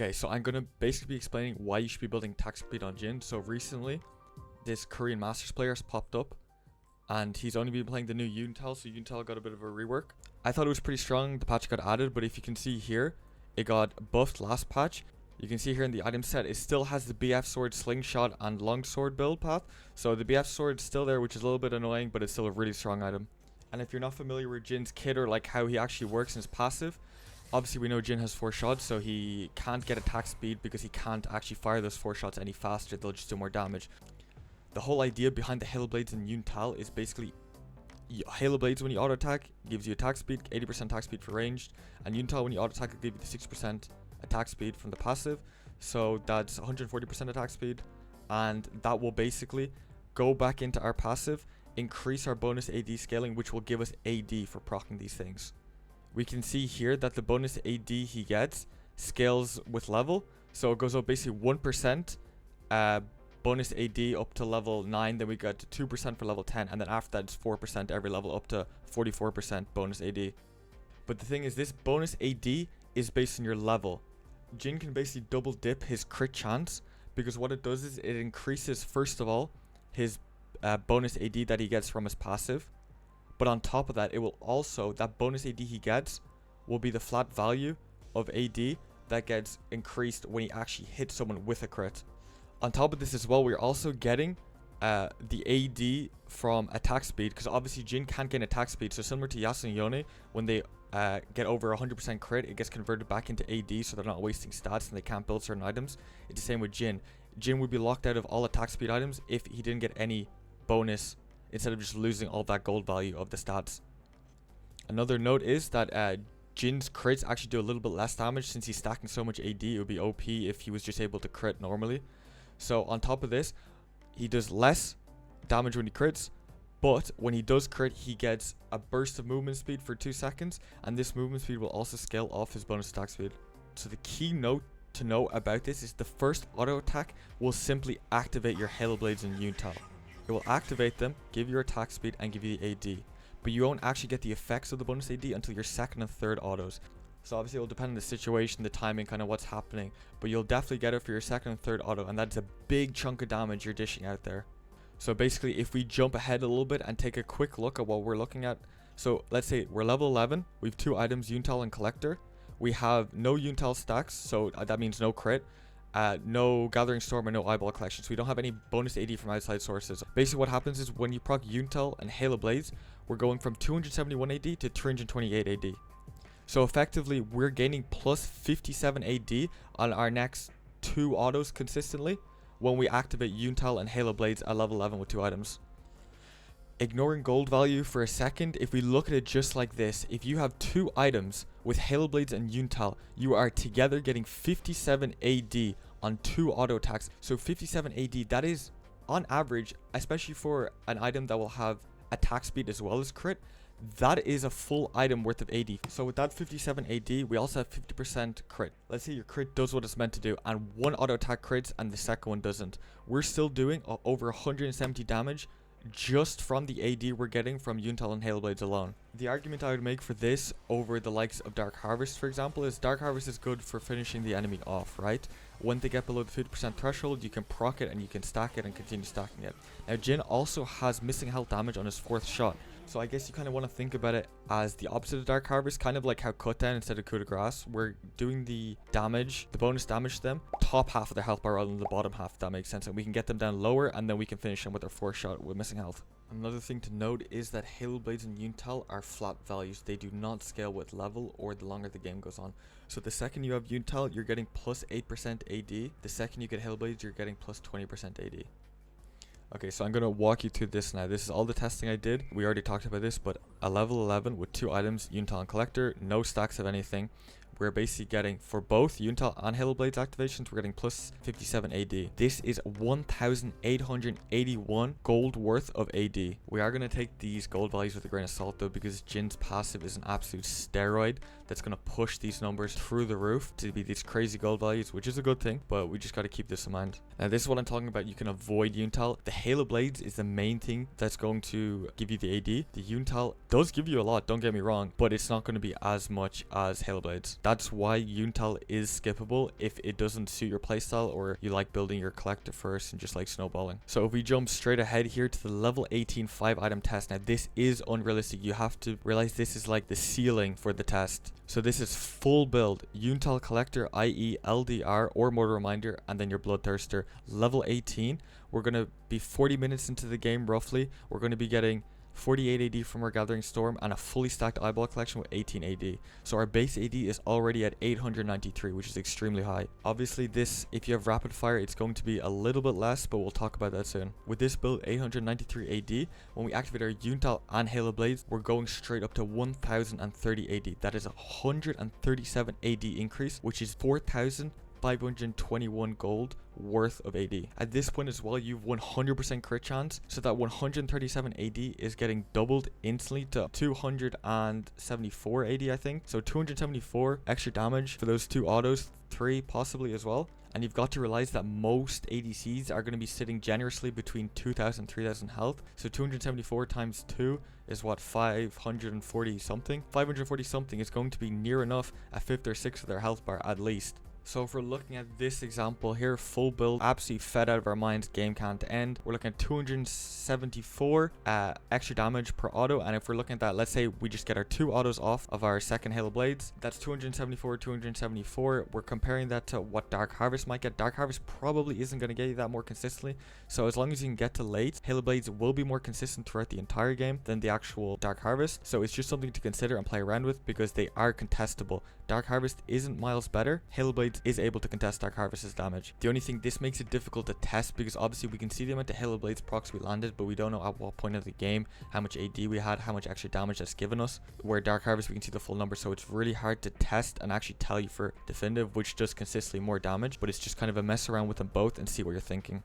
Okay, so I'm gonna basically be explaining why you should be building attack speed on Jhin. So recently, this Korean Masters player has popped up, and he's only been playing the new Yun Tal, so Yun Tal got a bit of a rework. I thought it was pretty strong, the patch got added, but if you can see here, it got buffed last patch. You can see here in the item set, it still has the BF sword, slingshot, and longsword build path. So the BF sword is still there, which is a little bit annoying, but it's still a really strong item. And if you're not familiar with Jhin's kit or like how he actually works in his passive, obviously we know Jhin has 4 shots, so he can't get attack speed because he can't actually fire those 4 shots any faster. They'll just do more damage. The whole idea behind the Halo Blades and Yun Tal is basically Halo Blades when you auto attack gives you attack speed, 80% attack speed for ranged, and Yun Tal when you auto attack will give you the 6% attack speed from the passive. So that's 140% attack speed, and that will basically go back into our passive, increase our bonus AD scaling, which will give us AD for proccing these things. We can see here that the bonus AD he gets scales with level, so it goes up basically 1% bonus AD up to level 9, then we get to 2% for level 10, and then after that it's 4% every level up to 44% bonus AD. But the thing is, this bonus AD is based on your level. Jhin can basically double dip his crit chance, because what it does is it increases, first of all, his bonus AD that he gets from his passive. But on top of that, it will also, that bonus AD he gets will be the flat value of AD that gets increased when he actually hits someone with a crit. On top of this as well, we're also getting the AD from attack speed, because obviously Jhin can't gain attack speed. So similar to Yasuo and Yone, when they get over 100% crit, it gets converted back into AD, so they're not wasting stats and they can't build certain items. It's the same with Jhin. Jhin would be locked out of all attack speed items if he didn't get any bonus, instead of just losing all that gold value of the stats. Another note is that Jhin's crits actually do a little bit less damage since he's stacking so much AD. It would be OP if he was just able to crit normally. So on top of this, he does less damage when he crits, but when he does crit, he gets a burst of movement speed for 2 seconds, and this movement speed will also scale off his bonus attack speed. So the key note to know about this is the first auto attack will simply activate your Halo Blades and Yun Tal. It will activate them, give you your attack speed, and give you the AD. But you won't actually get the effects of the bonus AD until your second and third autos. So obviously it will depend on the situation, the timing, kind of what's happening. But you'll definitely get it for your second and third auto, and that's a big chunk of damage you're dishing out there. So basically, if we jump ahead a little bit and take a quick look at what we're looking at. So let's say we're level 11. We have 2 items, Yun Tal and Collector. We have no Yun Tal stacks, so that means no crit. No Gathering Storm and no Eyeball Collection, so we don't have any bonus AD from outside sources. Basically what happens is when you proc Yun Tal and Halo Blades, we're going from 271 AD to 328 AD. So effectively we're gaining plus 57 AD on our next 2 autos consistently when we activate Yun Tal and Halo Blades at level 11 with 2 items. Ignoring gold value for a second, if we look at it just like this, if you have 2 items with Halo Blades and Yun Tal, you are together getting 57 AD on 2 auto attacks. So 57 AD, that is on average, especially for an item that will have attack speed as well as crit, that is a full item worth of AD. So with that 57 AD, we also have 50% crit. Let's say your crit does what it's meant to do and one auto attack crits and the second one doesn't. We're still doing over 170 damage just from the AD we're getting from Yun Tal and Halo Blades alone. The argument I would make for this over the likes of Dark Harvest, for example, is Dark Harvest is good for finishing the enemy off, right? When they get below the 50% threshold, you can proc it and you can stack it and continue stacking it. Now Jhin also has missing health damage on his 4th shot, so I guess you kind of want to think about it as the opposite of Dark Harvest, kind of like how Cut Down instead of Coup de Grace, we're doing the damage, the bonus damage to them, top half of their health bar rather than the bottom half, if that makes sense, and we can get them down lower and then we can finish them with their 4th shot with missing health. Another thing to note is that Halo Blades and Yun Tal are flat values. They do not scale with level or the longer the game goes on. So the second you have Yun Tal, you're getting plus 8% AD. The second you get Halo Blades, you're getting plus 20% AD. Okay, so I'm going to walk you through this now. This is all the testing I did. We already talked about this, but a level 11 with 2 items, Yun Tal and Collector, no stacks of anything. We're basically getting, for both Yun Tal and Halo Blades activations, we're getting plus 57 AD. This is 1,881 gold worth of AD. We are going to take these gold values with a grain of salt though, because Jhin's passive is an absolute steroid. that's going to push these numbers through the roof to be these crazy gold values, which is a good thing, but we just got to keep this in mind. Now, this is what I'm talking about. You can avoid Yun Tal. The Halo Blades is the main thing that's going to give you the AD. The Yun Tal does give you a lot, don't get me wrong, but it's not going to be as much as Halo Blades. That's why Yun Tal is skippable if it doesn't suit your playstyle or you like building your collector first and just like snowballing. So if we jump straight ahead here to the level 18 5 item test. Now, this is unrealistic. You have to realize this is like the ceiling for the test. So this is full build Yun Tal collector, i.e. LDR or Mortal Reminder, and then your Bloodthirster. Level 18. We're going to be 40 minutes into the game roughly. We're going to be getting 48 AD from our Gathering Storm and a fully stacked eyeball collection with 18 AD. So our base AD is already at 893, which is extremely high. Obviously this, if you have rapid fire, it's going to be a little bit less, but we'll talk about that soon. With this build, 893 AD, when we activate our Yun Tal and Halo Blades, we're going straight up to 1030 AD. That is a 137 AD increase, which is 4,521 gold worth of AD. At this point as well, you've 100% crit chance, so that 137 AD is getting doubled instantly to 274 AD, I think. So 274 extra damage for those 2 autos, 3 possibly as well. And you've got to realize that most ADCs are going to be sitting generously between 2,000 and 3,000 health. So 274 times 2 is what, 540 something? 540 something is going to be near enough a 5th or 6th of their health bar at least. So if we're looking at this example here, full build, absolutely fed out of our minds, game can't end. We're looking at 274 extra damage per auto, and if we're looking at that, let's say we just get our 2 autos off of our second Halo Blades, that's 274, 274. We're comparing that to what Dark Harvest might get. Dark Harvest probably isn't going to get you that more consistently, so as long as you can get to late, Halo Blades will be more consistent throughout the entire game than the actual Dark Harvest. So it's just something to consider and play around with because they are contestable. Dark Harvest isn't miles better. Halo Blades is able to contest Dark Harvest's damage. The only thing, this makes it difficult to test because obviously we can see the amount of Halo Blades procs we landed, but we don't know at what point of the game, how much AD we had, how much extra damage that's given us. Where Dark Harvest, we can see the full number, so it's really hard to test and actually tell you for definitive which does consistently more damage, but it's just kind of a mess around with them both and see what you're thinking.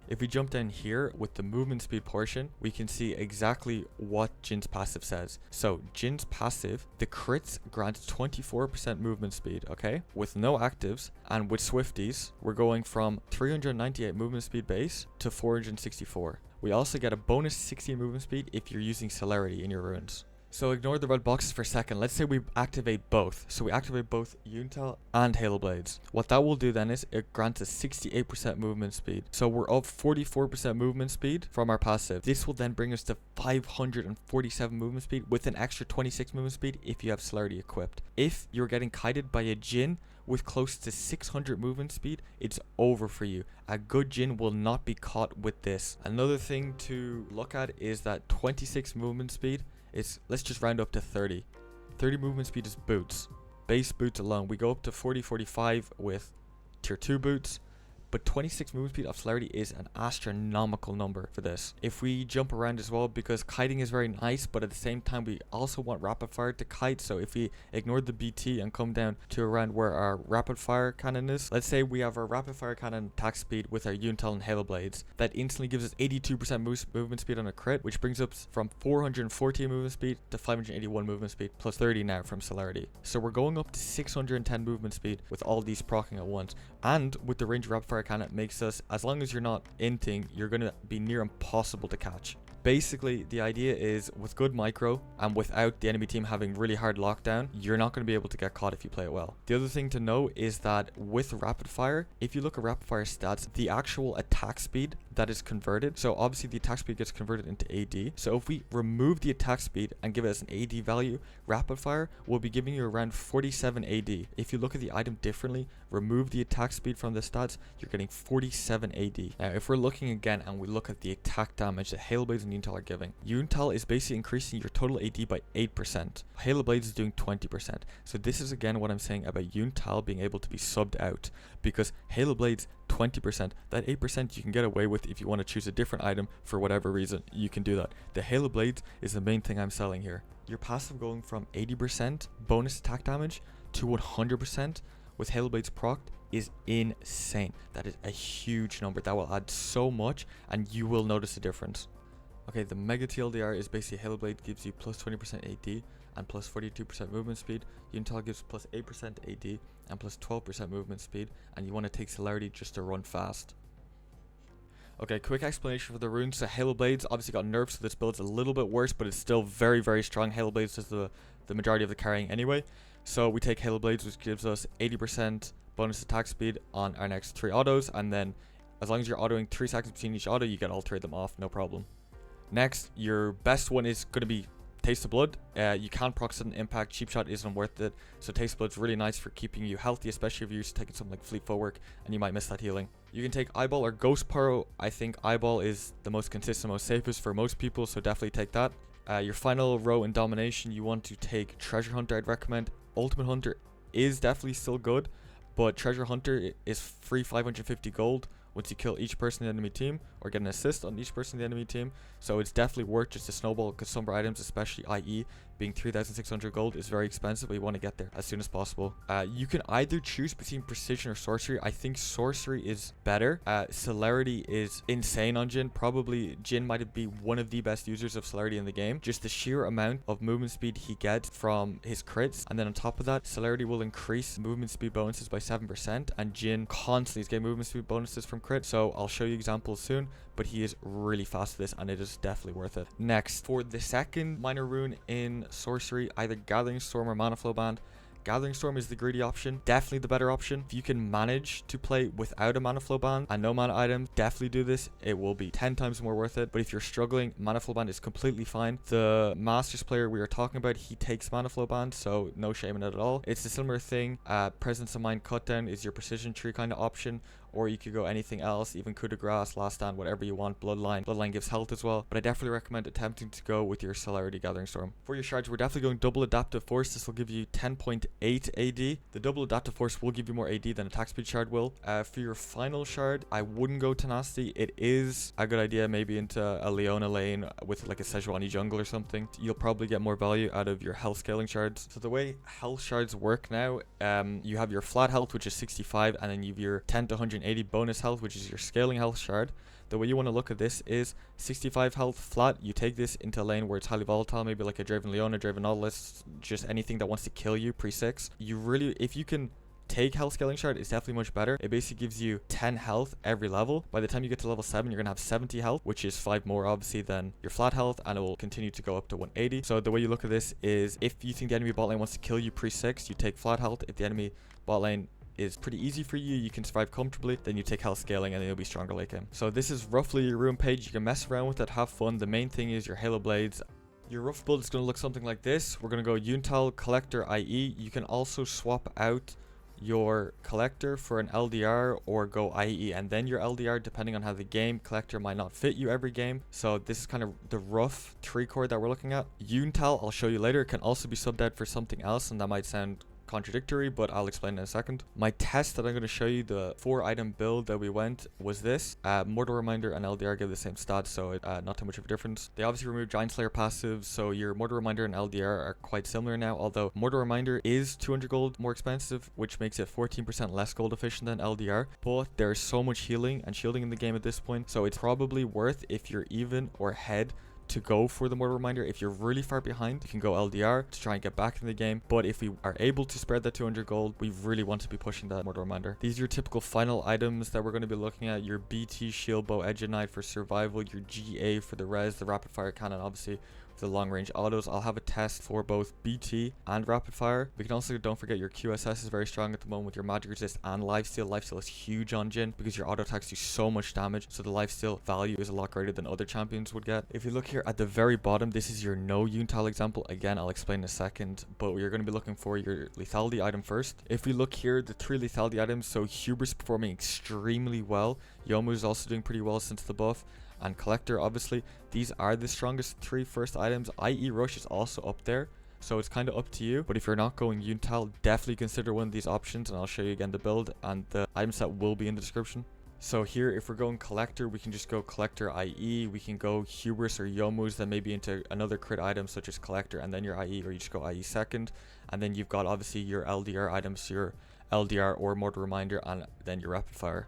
If we jump down here with the movement speed portion, we can see exactly what Jhin's passive says. So Jhin's passive, the crits grant 24% movement speed, okay? With no actives and with Swifties, we're going from 398 movement speed base to 464. We also get a bonus 60 movement speed if you're using Celerity in your runes. So ignore the red boxes for a second. Let's say we activate both. So we activate both Yun Tal and Halo Blades. What that will do then is it grants us 68% movement speed. So we're up 44% movement speed from our passive. This will then bring us to 547 movement speed with an extra 26 movement speed if you have Celerity equipped. If you're getting kited by a Jhin with close to 600 movement speed, it's over for you. A good Jhin will not be caught with this. Another thing to look at is that 26 movement speed, let's just round up to 30. 30 movement speed is boots. Base boots alone. We go up to 40, 45 with tier 2 boots. But 26 movement speed of Celerity is an astronomical number for this. If we jump around as well, because kiting is very nice, but at the same time we also want rapid fire to kite. So if we ignore the BT and come down to around where our rapid fire cannon is, let's say we have our rapid fire cannon attack speed with our Yun Tal and Halo Blades. That instantly gives us 82% movement speed on a crit, which brings us from 414 movement speed to 581 movement speed, plus 30 now from Celerity. So we're going up to 610 movement speed with all these proccing at once. And with the range rapid fire cannon, it makes us, as long as you're not inting, you're going to be near impossible to catch. Basically, the idea is with good micro and without the enemy team having really hard lockdown, you're not going to be able to get caught if you play it well. The other thing to know is that with rapid fire, if you look at rapid fire stats, the actual attack speed that is converted, so obviously the attack speed gets converted into AD. So if we remove the attack speed and give it as an AD value, rapid fire will be giving you around 47 AD. If you look at the item differently, remove the attack speed from the stats, you're getting 47 AD. Now, if we're looking again and we look at the attack damage that Halo Blades and Yun Tal are giving, Yun Tal is basically increasing your total AD by 8%. Halo Blades is doing 20%. So this is again what I'm saying about Yun Tal being able to be subbed out, because Halo Blades 20%, that 8% you can get away with if you want to choose a different item for whatever reason, you can do that. The Halo Blades is the main thing I'm selling here. Your passive going from 80% bonus attack damage to 100% with Halo Blades procced is insane. That is a huge number. That will add so much and you will notice a difference. Okay, the Mega TLDR is basically Halo Blade gives you plus 20% AD and plus 42% movement speed. Yun Tal gives plus 8% AD and plus 12% movement speed, and you want to take celerity just to run fast. Okay, quick explanation for the runes. So Halo Blades obviously got nerfed, so this build's a little bit worse, but it's still very, very strong. Halo Blades does the majority of the carrying anyway. So we take Halo Blades, which gives us 80% bonus attack speed on our next 3 autos, and then as long as you're autoing 3 seconds between each auto, you can alter them off, no problem. Next, your best one is going to be Taste of Blood. You can proc sudden impact. Cheap shot isn't worth it. So Taste of Blood's really nice for keeping you healthy, especially if you're used to taking something like Fleet Footwork and you might miss that healing. You can take Eyeball or Ghost Pyro. I think Eyeball is the most consistent, most safest for most people, so definitely take that. Your final row in Domination, you want to take Treasure Hunter. I'd recommend. Ultimate Hunter is definitely still good, but Treasure Hunter is free 550 gold once you kill each person in the enemy team or get an assist on each person in the enemy team. So it's definitely worth just a snowball, because some items, especially IE, being 3,600 gold is very expensive, but you want to get there as soon as possible. You can either choose between Precision or Sorcery. I think Sorcery is better. Celerity is insane on Jhin. Probably Jhin might be one of the best users of Celerity in the game. Just the sheer amount of movement speed he gets from his crits, and then on top of that, Celerity will increase movement speed bonuses by 7%, and Jhin constantly is getting movement speed bonuses from crit. So I'll show you examples soon, but he is really fast at this, and it is definitely worth it. Next, for the second minor rune in Sorcery, either Gathering Storm or Mana Flow Band. Gathering Storm is the greedy option, definitely the better option. If you can manage to play without a Mana Flow Band and no mana items, definitely do this. It will be 10 times more worth it. But if you're struggling, Mana Flow Band is completely fine. The Masters player we were talking about, he takes Mana Flow Band, so no shame in it at all. It's a similar thing. Presence of Mind Cut Down is your precision tree kind of option, or you could go anything else, even coup de grace, last stand, whatever you want. Bloodline gives health as well, but I definitely recommend attempting to go with your Celerity Gathering Storm. For your shards, we're definitely going double adaptive force. This will give you 10.8 AD. The double adaptive force will give you more AD than attack speed shard will. For your final shard, I wouldn't go tenacity. It is a good idea maybe into a Leona lane with like a Sejuani jungle or something. You'll probably get more value out of your health scaling shards. So the way health shards work now, you have your flat health, which is 65, and then you have your 10 to 180 bonus health, which is your scaling health shard. The way you want to look at this is 65 health flat. You take this into a lane where it's highly volatile, maybe like a Draven Leona, Draven Nautilus, just anything that wants to kill you pre-6. You really, if you can take health scaling shard, it's definitely much better. It basically gives you 10 health every level. By the time you get to level 7, you're gonna have 70 health, which is 5 more obviously than your flat health, and it will continue to go up to 180. So the way you look at this is, if you think the enemy bot lane wants to kill you pre-6, you take flat health. If the enemy bot lane is pretty easy for you, you can survive comfortably, then you take health scaling and then you'll be stronger late game. So this is roughly your rune page. You can mess around with it, have fun. The main thing is your Halo Blades. Your rough build is going to look something like this. We're going to go Yun Tal, Collector, IE. You can also swap out your Collector for an LDR or go IE and then your LDR, depending on how the game. Collector might not fit you every game, so this is kind of the rough 3 core that we're looking at. Yun Tal, I'll show you later, can also be subbed out for something else, and that might sound contradictory, but I'll explain in a second. My test that I'm going to show you, the 4 item build that we went, was this. Mortal Reminder and LDR give the same stats, so not too much of a difference. They obviously removed Giant Slayer passives, so your Mortal Reminder and LDR are quite similar now, although Mortal Reminder is 200 gold more expensive, which makes it 14% less gold efficient than LDR, but there's so much healing and shielding in the game at this point, so it's probably worth, if you're even or ahead, to go for the Mortal Reminder. If you're really far behind, you can go LDR to try and get back in the game, but if we are able to spread that 200 gold, we really want to be pushing that Mortal Reminder. These are your typical final items that we're going to be looking at. Your BT Shield Bow Edge of Night for survival, your GA for the res, the rapid fire cannon obviously for the long range autos. I'll have a test for both BT and rapid fire. We can also, don't forget, your QSS is very strong at the moment with your magic resist and lifesteal. Lifesteal is huge on Jhin because your auto attacks do so much damage, so the lifesteal value is a lot greater than other champions would get. If you look here at the very bottom, this is your no Yun Tal example. Again, I'll explain in a second, but we're going to be looking for your lethality item first. If we look here, the 3 lethality items, so Hubris performing extremely well. Yomu is also doing pretty well since the buff, and Collector, obviously. These are the strongest 3 first items. IE Rush is also up there, so it's kind of up to you. But if you're not going Yun Tal, definitely consider one of these options, and I'll show you again the build, and the item set will be in the description. So here, if we're going Collector, we can just go Collector IE. We can go Hubris or Yomu's, then maybe into another crit item such as Collector and then your IE, or you just go IE second. And then you've got obviously your LDR items, your LDR or Mortal Reminder, and then your Rapid Fire.